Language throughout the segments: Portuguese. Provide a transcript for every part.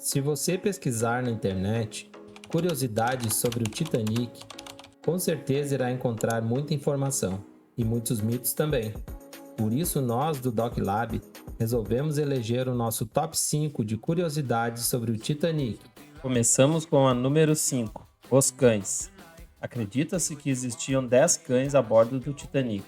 Se você pesquisar na internet curiosidades sobre o Titanic, com certeza irá encontrar muita informação e muitos mitos também. Por isso, nós do Doc Lab resolvemos eleger o nosso top 5 de curiosidades sobre o Titanic. Começamos com a número 5, os cães. Acredita-se que existiam 10 cães a bordo do Titanic,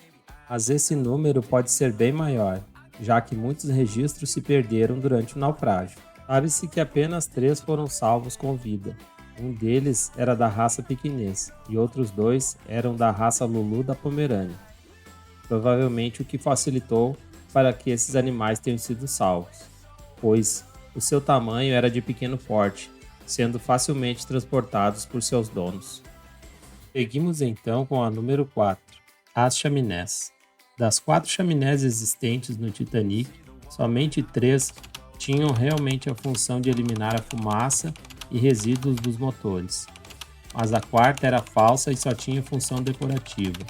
mas esse número pode ser bem maior, já que muitos registros se perderam durante o naufrágio. Sabe-se que apenas 3 foram salvos com vida. Um deles era da raça pequinês e outros 2 eram da raça Lulu da Pomerânia. Provavelmente o que facilitou para que esses animais tenham sido salvos, pois o seu tamanho era de pequeno porte, sendo facilmente transportados por seus donos. Seguimos então com a número 4, as chaminés. Das 4 chaminés existentes no Titanic, somente 3 tinham realmente a função de eliminar a fumaça e resíduos dos motores, mas a quarta era falsa e só tinha função decorativa.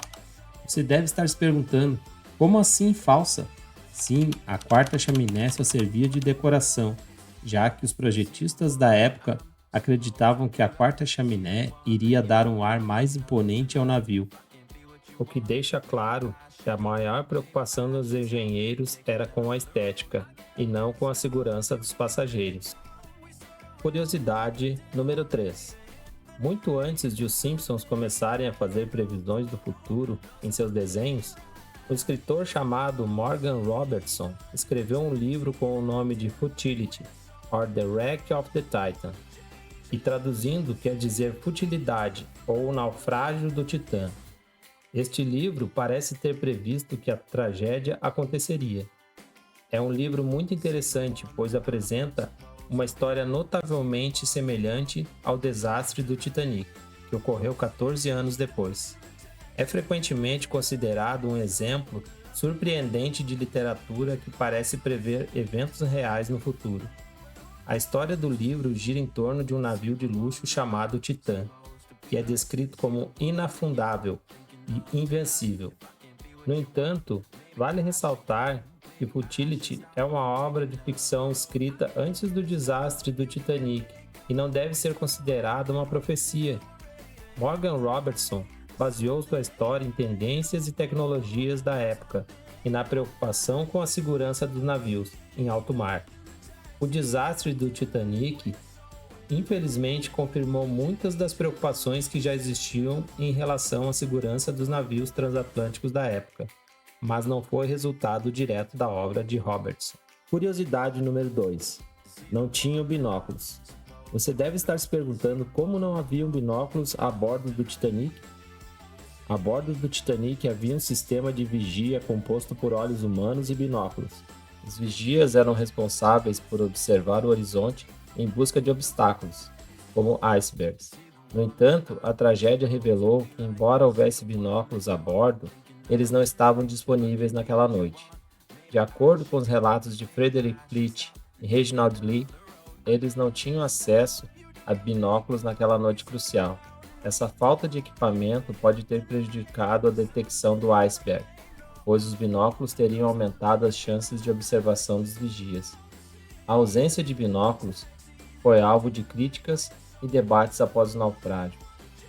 Você deve estar se perguntando, como assim falsa? Sim, a quarta chaminé só servia de decoração, já que os projetistas da época acreditavam que a quarta chaminé iria dar um ar mais imponente ao navio. O que deixa claro que a maior preocupação dos engenheiros era com a estética e não com a segurança dos passageiros. Curiosidade número 3. Muito antes de os Simpsons começarem a fazer previsões do futuro em seus desenhos, o escritor chamado Morgan Robertson escreveu um livro com o nome de Futility, or The Wreck of the Titan, e traduzindo quer dizer futilidade ou o naufrágio do Titã. Este livro parece ter previsto que a tragédia aconteceria. É um livro muito interessante, pois apresenta uma história notavelmente semelhante ao desastre do Titanic, que ocorreu 14 anos depois. É frequentemente considerado um exemplo surpreendente de literatura que parece prever eventos reais no futuro. A história do livro gira em torno de um navio de luxo chamado Titã, que é descrito como inafundável e invencível. No entanto, vale ressaltar que Futility é uma obra de ficção escrita antes do desastre do Titanic e não deve ser considerada uma profecia. Morgan Robertson baseou sua história em tendências e tecnologias da época e na preocupação com a segurança dos navios em alto mar. O desastre do Titanic infelizmente confirmou muitas das preocupações que já existiam em relação à segurança dos navios transatlânticos da época, mas não foi resultado direto da obra de Robertson. Curiosidade número 2. Não tinham binóculos. Você deve estar se perguntando como não haviam binóculos a bordo do Titanic? A bordo do Titanic havia um sistema de vigia composto por olhos humanos e binóculos. Os vigias eram responsáveis por observar o horizonte em busca de obstáculos, como icebergs. No entanto, a tragédia revelou que, embora houvesse binóculos a bordo, eles não estavam disponíveis naquela noite. De acordo com os relatos de Frederick Fleet e Reginald Lee, eles não tinham acesso a binóculos naquela noite crucial. Essa falta de equipamento pode ter prejudicado a detecção do iceberg, pois os binóculos teriam aumentado as chances de observação dos vigias. A ausência de binóculos foi alvo de críticas e debates após o naufrágio.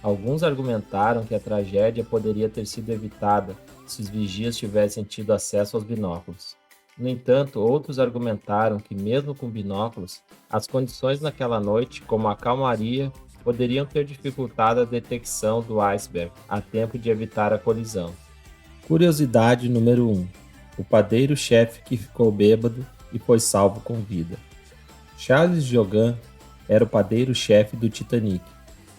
Alguns argumentaram que a tragédia poderia ter sido evitada se os vigias tivessem tido acesso aos binóculos. No entanto, outros argumentaram que, mesmo com binóculos, as condições naquela noite, como a calmaria, poderiam ter dificultado a detecção do iceberg a tempo de evitar a colisão. Curiosidade número 1. O padeiro-chefe que ficou bêbado e foi salvo com vida. Charles Jogan era o padeiro-chefe do Titanic.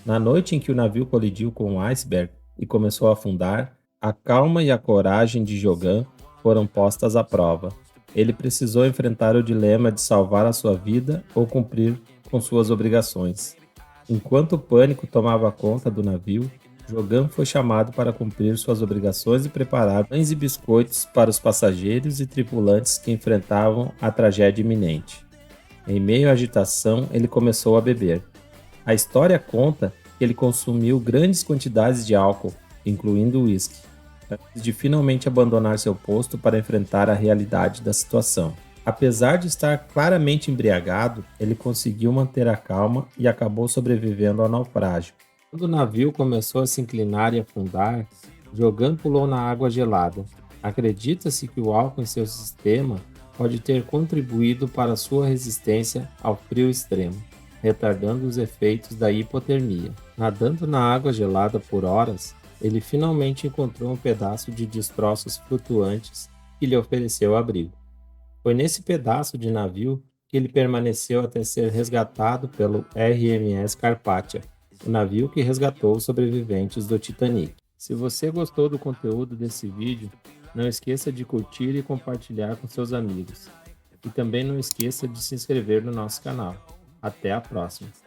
Na noite em que o navio colidiu com o iceberg e começou a afundar, a calma e a coragem de Jogan foram postas à prova. Ele precisou enfrentar o dilema de salvar a sua vida ou cumprir com suas obrigações. Enquanto o pânico tomava conta do navio, Jogan foi chamado para cumprir suas obrigações e preparar pães e biscoitos para os passageiros e tripulantes que enfrentavam a tragédia iminente. Em meio à agitação, ele começou a beber. A história conta que ele consumiu grandes quantidades de álcool, incluindo uísque, antes de finalmente abandonar seu posto para enfrentar a realidade da situação. Apesar de estar claramente embriagado, ele conseguiu manter a calma e acabou sobrevivendo ao naufrágio. Quando o navio começou a se inclinar e afundar, Jogan pulou na água gelada. Acredita-se que o álcool em seu sistema pode ter contribuído para sua resistência ao frio extremo, retardando os efeitos da hipotermia. Nadando na água gelada por horas, ele finalmente encontrou um pedaço de destroços flutuantes que lhe ofereceu abrigo. Foi nesse pedaço de navio que ele permaneceu até ser resgatado pelo RMS Carpathia, o navio que resgatou os sobreviventes do Titanic. Se você gostou do conteúdo desse vídeo, não esqueça de curtir e compartilhar com seus amigos. E também não esqueça de se inscrever no nosso canal. Até a próxima!